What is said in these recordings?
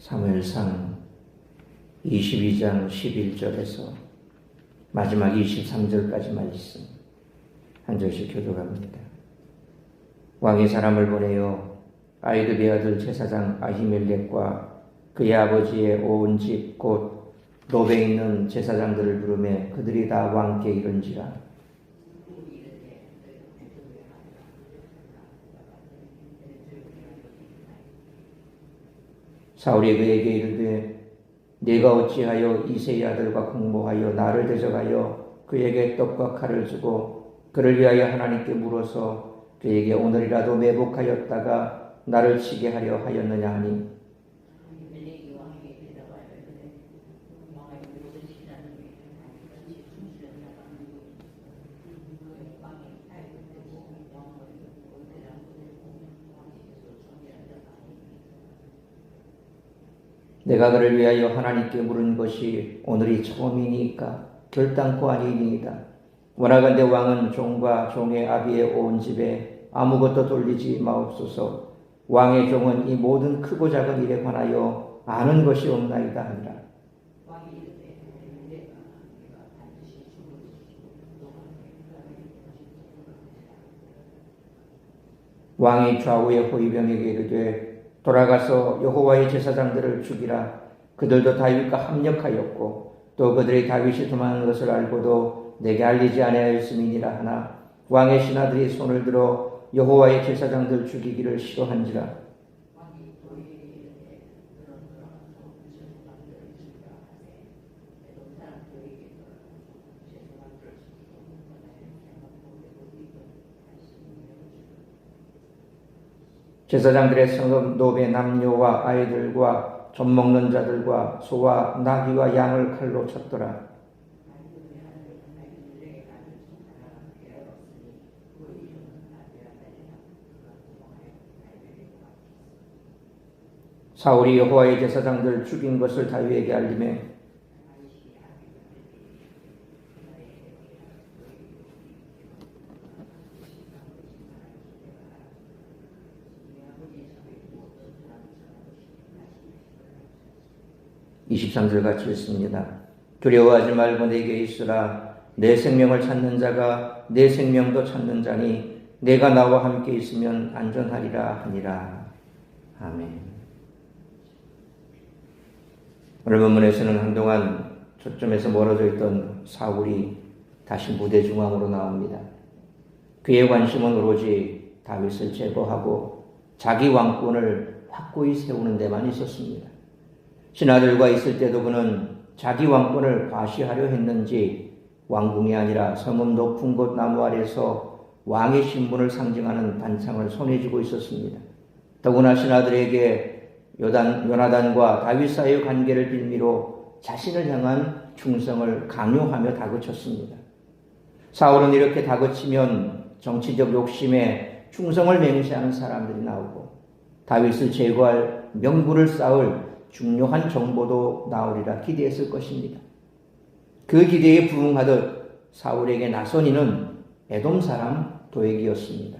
사무엘상 22장 11절에서 마지막 23절까지 말씀 한 절씩 교독합니다. 왕이 사람을 보내어 아이드베 아들 제사장 아히멜렉과 그의 아버지의 온 집 곧 노베에 있는 제사장들을 부르매 그들이 다 왕께 이른지라. 사울이 그에게 이르되 네가 어찌하여 이새의 아들과 공모하여 나를 대적하여 그에게 떡과 칼을 주고 그를 위하여 하나님께 물어서 그에게 오늘이라도 매복하였다가 나를 치게 하려 하였느냐 하니 내가 그를 위하여 하나님께 물은 것이 오늘이 처음이니까 결단코 아니니이다. 원하건대 왕은 종과 종의 아비의 온 집에 아무것도 돌리지 마옵소서. 왕의 종은 이 모든 크고 작은 일에 관하여 아는 것이 없나이다 하니라. 왕이 좌우의 호위병에게 이르되 돌아가서 여호와의 제사장들을 죽이라. 그들도 다윗과 합력하였고 또 그들이 다윗이 도망한 것을 알고도 내게 알리지 아니하였음이니라 하나 왕의 신하들이 손을 들어 여호와의 제사장들 죽이기를 싫어한지라. 제사장들의 성읍 노베 남녀와 아이들과 젖 먹는 자들과 소와 나귀와 양을 칼로 쳤더라. 사울이 여호와의 제사장들 죽인 것을 다윗에게 알리매 23절 같이 읽습니다. 두려워하지 말고 내게 있으라. 내 생명을 찾는 자가 내 생명도 찾는 자니 내가 나와 함께 있으면 안전하리라 하니라. 아멘. 오늘 본문에서는 한동안 초점에서 멀어져 있던 사울이 다시 무대 중앙으로 나옵니다. 그의 관심은 오로지 다윗을 제거하고 자기 왕권을 확고히 세우는 데만 있었습니다. 신하들과 있을 때도 그는 자기 왕권을 과시하려 했는지 왕궁이 아니라 성읍 높은 곳 나무 아래서 왕의 신분을 상징하는 단창을 손에 쥐고 있었습니다. 더구나 신하들에게 요나단과 다윗 사이의 관계를 빌미로 자신을 향한 충성을 강요하며 다그쳤습니다. 사울은 이렇게 다그치면 정치적 욕심에 충성을 맹세하는 사람들이 나오고 다윗을 제거할 명분을 쌓을 중요한 정보도 나오리라 기대했을 것입니다. 그 기대에 부응하듯 사울에게 나선 이는 에돔 사람 도액이었습니다.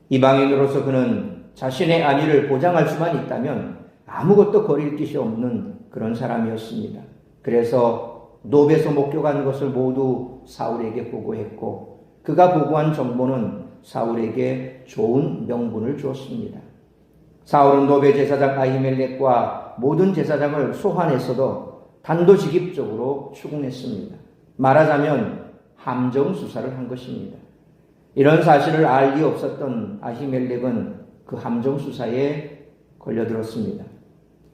이방인으로서 그는 자신의 안위를 보장할 수만 있다면 아무것도 거릴 것이 없는 그런 사람이었습니다. 그래서 노베에서 목격한 것을 모두 사울에게 보고했고 그가 보고한 정보는 사울에게 좋은 명분을 주었습니다. 사울은 노베 제사장 아히멜렉과 모든 제사장을 소환했어도 단도직입적으로 추궁했습니다. 말하자면 함정 수사를 한 것입니다. 이런 사실을 알 리 없었던 아히멜렉은 그 함정 수사에 걸려들었습니다.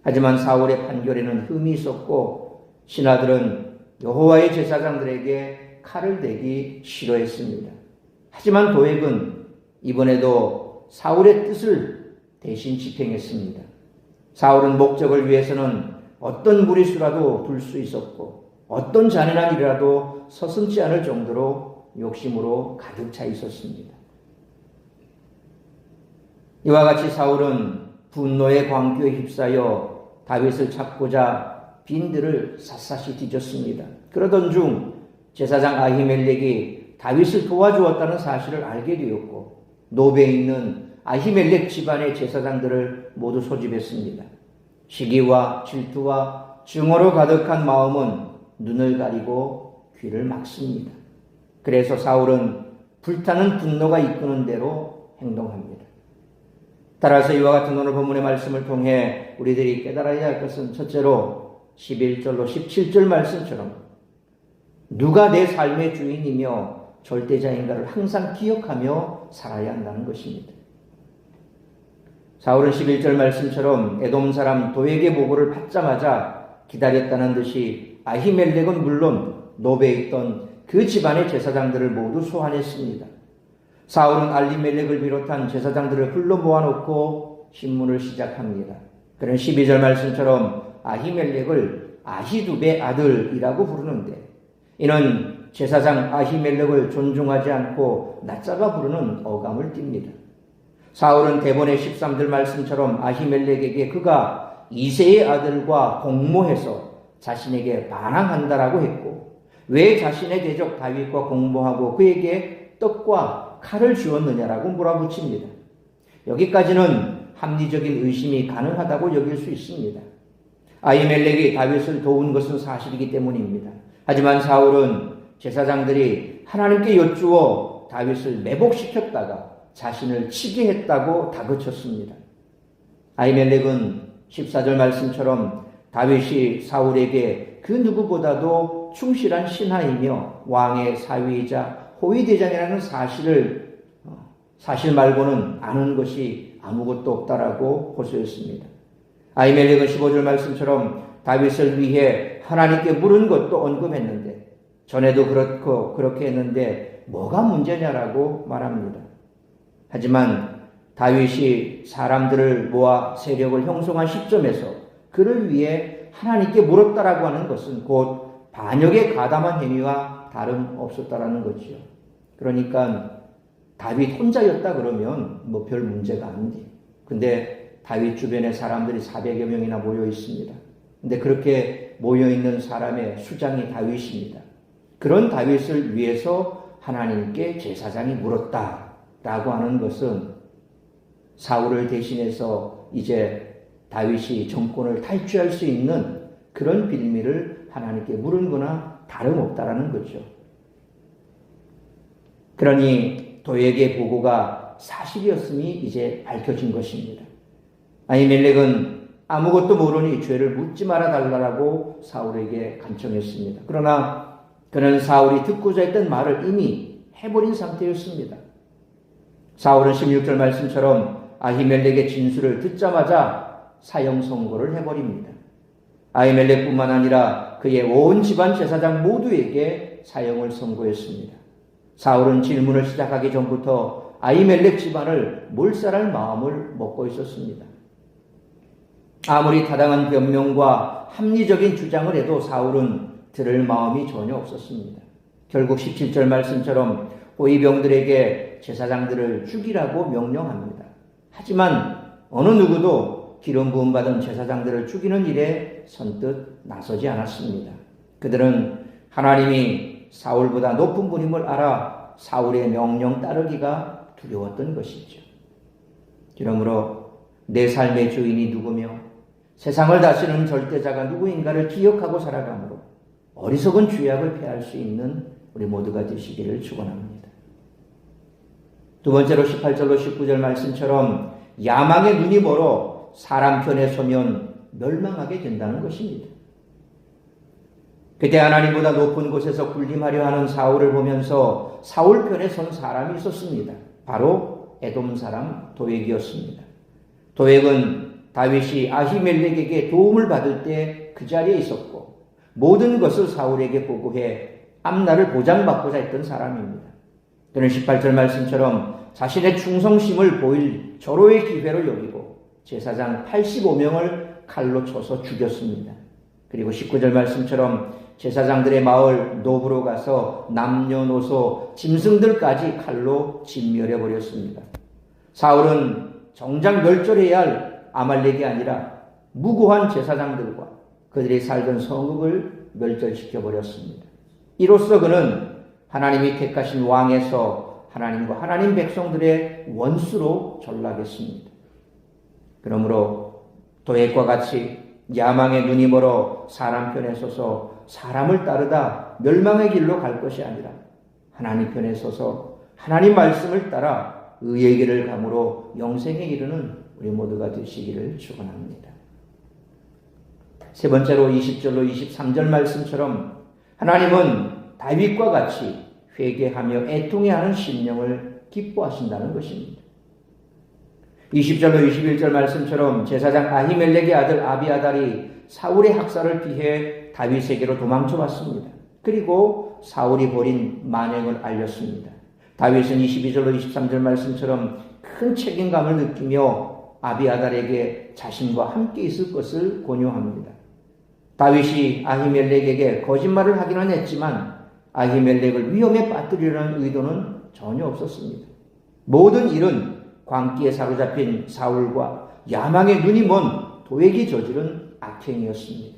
하지만 사울의 판결에는 흠이 있었고 신하들은 여호와의 제사장들에게 칼을 대기 싫어했습니다. 하지만 도액은 이번에도 사울의 뜻을 대신 집행했습니다. 사울은 목적을 위해서는 어떤 무리수라도 둘 수 있었고 어떤 잔인한 일이라도 서슴지 않을 정도로 욕심으로 가득 차 있었습니다. 이와 같이 사울은 분노의 광교에 휩싸여 다윗을 찾고자 빈들을 샅샅이 뒤졌습니다. 그러던 중 제사장 아히멜렉이 다윗을 도와주었다는 사실을 알게 되었고 노베에 있는 아히멜렉 집안의 제사장들을 모두 소집했습니다. 시기와 질투와 증오로 가득한 마음은 눈을 가리고 귀를 막습니다. 그래서 사울은 불타는 분노가 이끄는 대로 행동합니다. 따라서 이와 같은 오늘 본문의 말씀을 통해 우리들이 깨달아야 할 것은 첫째로 11절로 17절 말씀처럼 누가 내 삶의 주인이며 절대자인가를 항상 기억하며 살아야 한다는 것입니다. 사울은 11절 말씀처럼 에돔 사람 도액의 보고를 받자마자 기다렸다는 듯이 아히멜렉은 물론 노베에 있던 그 집안의 제사장들을 모두 소환했습니다. 사울은 알리멜렉을 비롯한 제사장들을 불러 모아놓고 신문을 시작합니다. 그런 12절 말씀처럼 아히멜렉을 아히두베 아들이라고 부르는데 이는 제사장 아히멜렉을 존중하지 않고 낮잡아 부르는 어감을 띱니다. 사울은 대본의 13절 말씀처럼 아히멜렉에게 그가 이새의 아들과 공모해서 자신에게 반항한다라고 했고 왜 자신의 대적 다윗과 공모하고 그에게 떡과 칼을 주었느냐라고 몰아붙입니다. 여기까지는 합리적인 의심이 가능하다고 여길 수 있습니다. 아히멜렉이 다윗을 도운 것은 사실이기 때문입니다. 하지만 사울은 제사장들이 하나님께 여쭈어 다윗을 매복시켰다가 자신을 치게 했다고 다그쳤습니다. 아히멜렉은 14절 말씀처럼 다윗이 사울에게 그 누구보다도 충실한 신하이며 왕의 사위이자 호위대장이라는 사실 말고는 아는 것이 아무것도 없다라고 호소했습니다. 아히멜렉은 15절 말씀처럼 다윗을 위해 하나님께 물은 것도 언급했는데 전에도 그렇게 했는데 뭐가 문제냐라고 말합니다. 하지만 다윗이 사람들을 모아 세력을 형성한 시점에서 그를 위해 하나님께 물었다라고 하는 것은 곧 반역에 가담한 행위와 다름없었다라는 거죠. 그러니까 다윗 혼자였다 그러면 뭐 별 문제가 아닌데 근데 다윗 주변에 사람들이 400여 명이나 모여 있습니다. 근데 그렇게 모여 있는 사람의 수장이 다윗입니다. 그런 다윗을 위해서 하나님께 제사장이 물었다라고 하는 것은 사울을 대신해서 이제 다윗이 정권을 탈취할 수 있는 그런 빌미를 하나님께 물은 거나 다름없다라는 거죠. 그러니 도액의 보고가 사실이었음이 이제 밝혀진 것입니다. 아히멜렉은 아무것도 모르니 죄를 묻지 말아 달라고 사울에게 간청했습니다. 그러나 그는 사울이 듣고자 했던 말을 이미 해버린 상태였습니다. 사울은 16절 말씀처럼 아히멜렉의 진술을 듣자마자 사형 선고를 해버립니다. 아히멜렉뿐만 아니라 그의 온 집안 제사장 모두에게 사형을 선고했습니다. 사울은 질문을 시작하기 전부터 아히멜렉 집안을 몰살할 마음을 먹고 있었습니다. 아무리 타당한 변명과 합리적인 주장을 해도 사울은 들을 마음이 전혀 없었습니다. 결국 17절 말씀처럼 호위병들에게 제사장들을 죽이라고 명령합니다. 하지만 어느 누구도 기름 부음 받은 제사장들을 죽이는 일에 선뜻 나서지 않았습니다. 그들은 하나님이 사울보다 높은 분임을 알아 사울의 명령 따르기가 두려웠던 것이죠. 그러므로 내 삶의 주인이 누구며 세상을 다스리는 절대자가 누구인가를 기억하고 살아가므로 어리석은 죄악을 피할 수 있는 우리 모두가 되시기를 축원합니다. 두 번째로 18절로 19절 말씀처럼 야망의 눈이 멀어 사람 편에 서면 멸망하게 된다는 것입니다. 그때 하나님보다 높은 곳에서 군림하려 하는 사울을 보면서 사울 편에 선 사람이 있었습니다. 바로 에돔 사람 도액이었습니다. 도액은 다윗이 아히멜렉에게 도움을 받을 때 그 자리에 있었고 모든 것을 사울에게 보고해 앞날을 보장받고자 했던 사람입니다. 그는 18절 말씀처럼 자신의 충성심을 보일 절호의 기회로 여기고 제사장 85명을 칼로 쳐서 죽였습니다. 그리고 19절 말씀처럼 제사장들의 마을 노브로 가서 남녀노소 짐승들까지 칼로 진멸해버렸습니다. 사울은 정작 멸절해야 할 아말렉이 아니라 무고한 제사장들과 그들이 살던 성읍을 멸절시켜버렸습니다. 이로써 그는 하나님이 택하신 왕에서 하나님과 하나님 백성들의 원수로 전락했습니다. 그러므로 도액과 같이 야망의 눈이 멀어 사람 편에 서서 사람을 따르다 멸망의 길로 갈 것이 아니라 하나님 편에 서서 하나님 말씀을 따라 의의 길을 감으로 영생에 이르는 우리 모두가 되시기를 축원합니다. 세 번째로 20절로 23절 말씀처럼 하나님은 다윗과 같이 회개하며 애통해하는 심령을 기뻐하신다는 것입니다. 20절로 21절 말씀처럼 제사장 아히멜렉의 아들 아비아달이 사울의 학살을 피해 다윗에게로 도망쳐 왔습니다. 그리고 사울이 벌인 만행을 알렸습니다. 다윗은 22절로 23절 말씀처럼 큰 책임감을 느끼며 아비아달에게 자신과 함께 있을 것을 권유합니다. 다윗이 아히멜렉에게 거짓말을 하기는 했지만 아히멜렉을 위험에 빠뜨리려는 의도는 전혀 없었습니다. 모든 일은 광기에 사로잡힌 사울과 야망의 눈이 먼 도액이 저지른 악행이었습니다.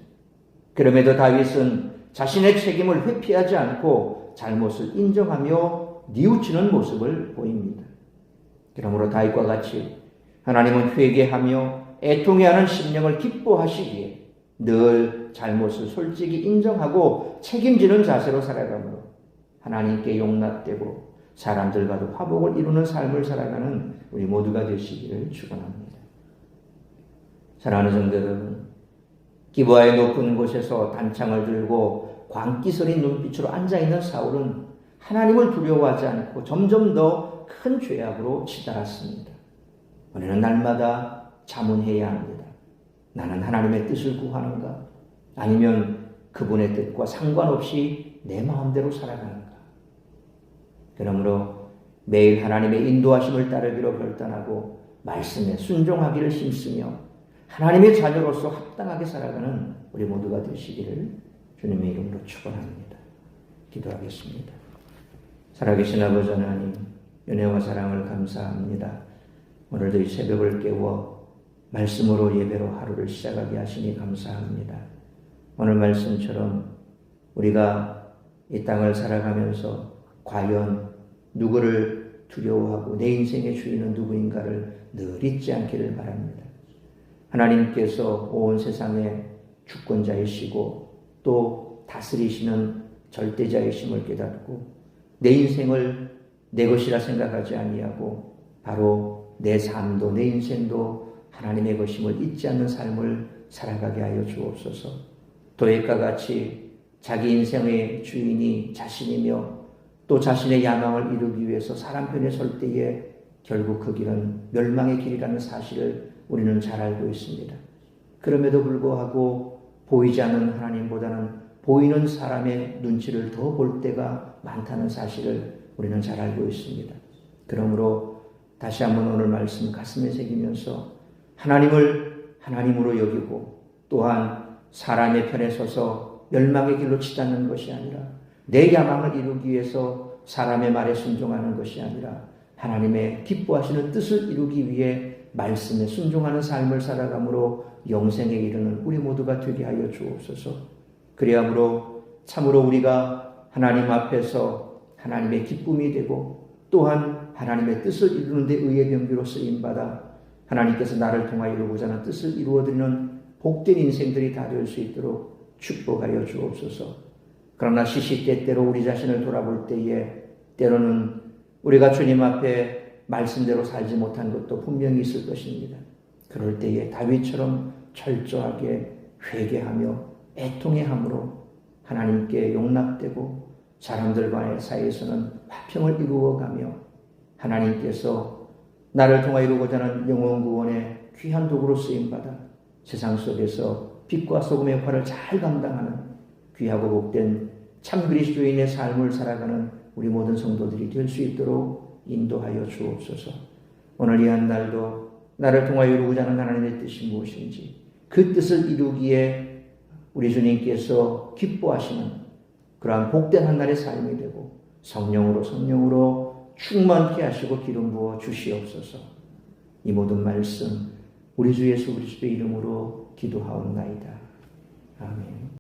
그럼에도 다윗은 자신의 책임을 회피하지 않고 잘못을 인정하며 뉘우치는 모습을 보입니다. 그러므로 다윗과 같이 하나님은 회개하며 애통해하는 심령을 기뻐하시기에 늘 잘못을 솔직히 인정하고 책임지는 자세로 살아가므로 하나님께 용납되고 사람들과도 화복을 이루는 삶을 살아가는 우리 모두가 되시기를 축원합니다. 사랑하는 성도 여러분, 기브아의 높은 곳에서 단창을 들고 광기 서린 눈빛으로 앉아있는 사울은 하나님을 두려워하지 않고 점점 더 큰 죄악으로 치달았습니다. 우리는 날마다 자문해야 합니다. 나는 하나님의 뜻을 구하는가? 아니면 그분의 뜻과 상관없이 내 마음대로 살아가는가? 그러므로 매일 하나님의 인도하심을 따르기로 결단하고 말씀에 순종하기를 힘쓰며 하나님의 자녀로서 합당하게 살아가는 우리 모두가 되시기를 주님의 이름으로 축원합니다. 기도하겠습니다. 살아계신 아버지 하나님, 은혜와 사랑을 감사합니다. 오늘도 이 새벽을 깨워 말씀으로 예배로 하루를 시작하게 하시니 감사합니다. 오늘 말씀처럼 우리가 이 땅을 살아가면서 과연 누구를 두려워하고 내 인생의 주인은 누구인가를 늘 잊지 않기를 바랍니다. 하나님께서 온 세상의 주권자이시고 또 다스리시는 절대자이심을 깨닫고 내 인생을 내 것이라 생각하지 아니하고 바로 내 삶도 내 인생도 하나님의 것임을 잊지 않는 삶을 살아가게 하여 주옵소서. 도액과 같이 자기 인생의 주인이 자신이며 또 자신의 야망을 이루기 위해서 사람 편에 설 때에 결국 그 길은 멸망의 길이라는 사실을 우리는 잘 알고 있습니다. 그럼에도 불구하고 보이지 않는 하나님보다는 보이는 사람의 눈치를 더 볼 때가 많다는 사실을 우리는 잘 알고 있습니다. 그러므로 다시 한번 오늘 말씀 가슴에 새기면서 하나님을 하나님으로 여기고 또한 사람의 편에 서서 멸망의 길로 치닫는 것이 아니라 내 야망을 이루기 위해서 사람의 말에 순종하는 것이 아니라 하나님의 기뻐하시는 뜻을 이루기 위해 말씀에 순종하는 삶을 살아감으로 영생에 이르는 우리 모두가 되게 하여 주옵소서. 그리함으로 참으로 우리가 하나님 앞에서 하나님의 기쁨이 되고 또한 하나님의 뜻을 이루는 데 의의 병기로 쓰임받아 하나님께서 나를 통하여 이루고자 하는 뜻을 이루어드리는 복된 인생들이 다 될 수 있도록 축복하여 주옵소서. 그러나 시시때때로 우리 자신을 돌아볼 때에 때로는 우리가 주님 앞에 말씀대로 살지 못한 것도 분명히 있을 것입니다. 그럴 때에 다윗처럼 철저하게 회개하며 애통해함으로 하나님께 용납되고 사람들과의 사이에서는 화평을 이루어가며 하나님께서 나를 통하여 이루고자 하는 영원 구원의 귀한 도구로 쓰임받아 세상 속에서 빛과 소금의 역할을 잘 감당하는 귀하고 복된 참 그리스도인의 삶을 살아가는 우리 모든 성도들이 될 수 있도록 인도하여 주옵소서. 오늘 이 한 날도 나를 통하여 이루고자 하는 하나님의 뜻이 무엇인지 그 뜻을 이루기에 우리 주님께서 기뻐하시는 그러한 복된 한 날의 삶이 되고 성령으로 충만케 하시고 기름 부어 주시옵소서. 이 모든 말씀 우리 주 예수 그리스도의 이름으로 기도하옵나이다. 아멘.